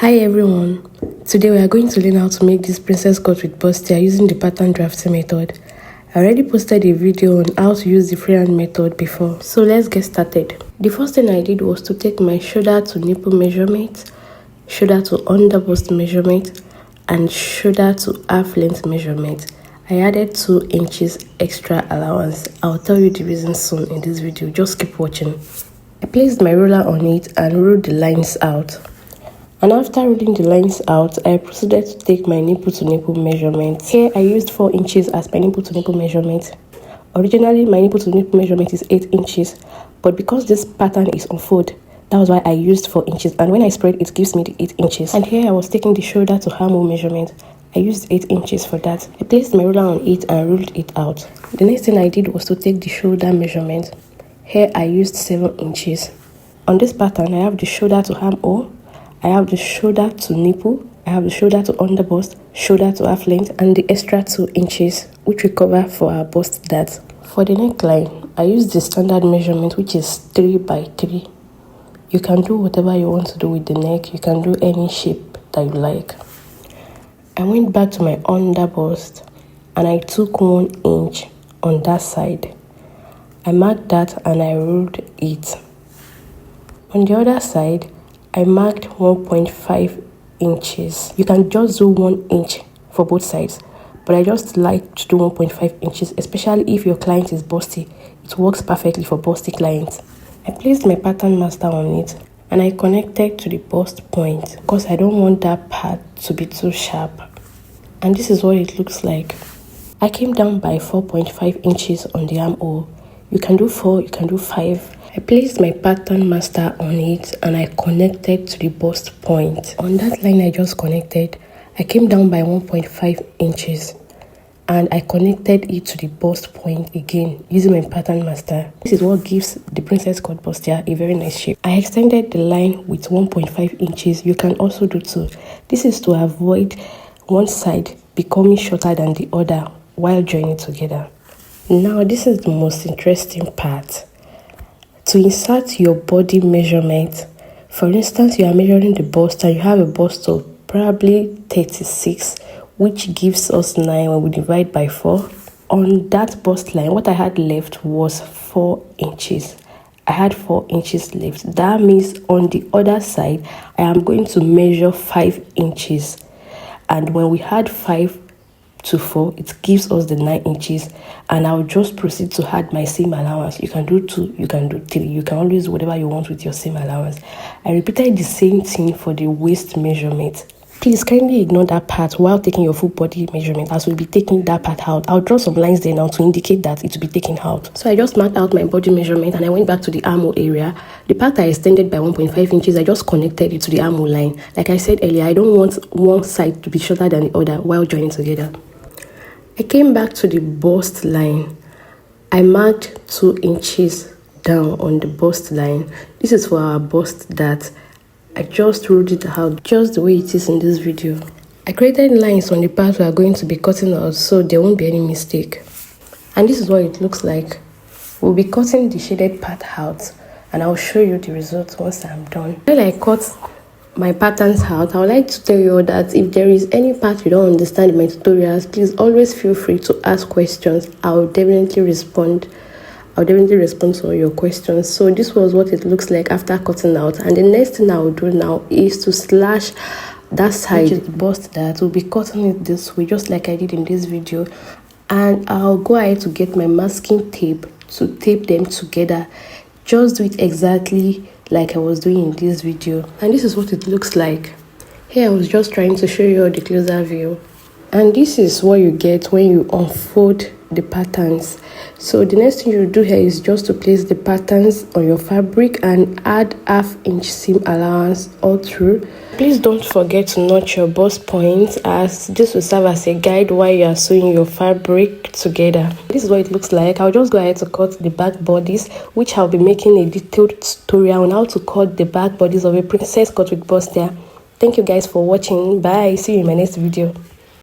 Hi everyone, today we are going to learn how to make this princess cut with Bustier using the pattern drafting method. I already posted a video on how to use the freehand method before, so let's get started. The first thing I did was to take my shoulder to nipple measurement, shoulder to under bust measurement, and shoulder to half length measurement. I added 2 inches extra allowance. I'll tell you the reason soon in this video, just keep watching. I placed my ruler on it and ruled the lines out. And after ruling the lines out, I proceeded to take my nipple to nipple measurement. Here I used 4 inches as my nipple to nipple measurement. Originally my nipple to nipple measurement is 8 inches, but because this pattern is on fold, that was why I used 4 inches, and when I spread it gives me the 8 inches. And here I was taking the shoulder to armhole measurement. I used 8 inches for that. I placed my ruler on it and ruled it out. The next thing I did was to take the shoulder measurement. Here I used 7 inches. On this pattern I have the shoulder to armhole, I have the shoulder to nipple, I have the shoulder to under bust, shoulder to half length, and the extra 2 inches, which we cover for our bust dart. For the neckline, I use the standard measurement, which is 3 by 3. You can do whatever you want to do with the neck. You can do any shape that you like. I went back to my under bust and I took 1 inch on that side. I marked that and I ruled it. On the other side, I marked 1.5 inches. You can just do 1 inch for both sides, but I just like to do 1.5 inches, especially if your client is busty. It works perfectly for busty clients. I placed my pattern master on it and I connected to the bust point because I don't want that part to be too sharp. And this is what it looks like. I came down by 4.5 inches on the armhole. You can do 4, you can do 5. I placed my pattern master on it and I connected to the bust point. On that line I just connected, I came down by 1.5 inches and I connected it to the bust point again using my pattern master. This is what gives the princess cut bustier a very nice shape. I extended the line with 1.5 inches. You can also do 2. This is to avoid one side becoming shorter than the other while joining together. Now this is the most interesting part. To insert your body measurement, for instance, you are measuring the bust and you have a bust of probably 36, which gives us 9 when we divide by 4. On that bust line, what I had left was 4 inches. I had 4 inches left. That means on the other side, I am going to measure 5 inches. And when we had 5 to 4, it gives us the 9 inches, and I'll just proceed to add my seam allowance. You can do 2, you can do 3, you can always do whatever you want with your seam allowance. I repeated the same thing for the waist measurement. Please kindly ignore that part while taking your full body measurement, as we'll be taking that part out. I'll draw some lines there now to indicate that it will be taken out. So I just marked out my body measurement and I went back to the armhole area. The part I extended by 1.5 inches, I just connected it to the armhole line. Like I said earlier, I don't want one side to be shorter than the other while joining together. I came back to the bust line. I marked 2 inches down on the bust line. This is for our bust dart. I just ruled it out just the way it is in this video. I created lines on the part we are going to be cutting out so there won't be any mistake. And this is what it looks like. We'll be cutting the shaded part out and I'll show you the results once I'm done. While I cut my patterns out, I would like to tell you that if there is any part you don't understand in my tutorials, please always feel free to ask questions. I'll definitely respond to all your questions. So this was what it looks like after cutting out, and the next thing I will do now is to slash that side, which is the bust dart. We'll be cutting it this way just like I did in this video, and I'll go ahead to get my masking tape to tape them together. Just do it exactly like I was doing in this video, and this is what it looks like. Here I was just trying to show you the closer view, and this is what you get when you unfold the patterns. So the next thing you do here is just to place the patterns on your fabric and add half-inch seam allowance all through. Please don't forget to notch your bust points, as this will serve as a guide while you are sewing your fabric together. This is what it looks like. I'll just go ahead to cut the back bodies, which I'll be making a detailed tutorial on how to cut the back bodies of a princess cut with bustier. Thank you guys for watching. Bye. See you in my next video.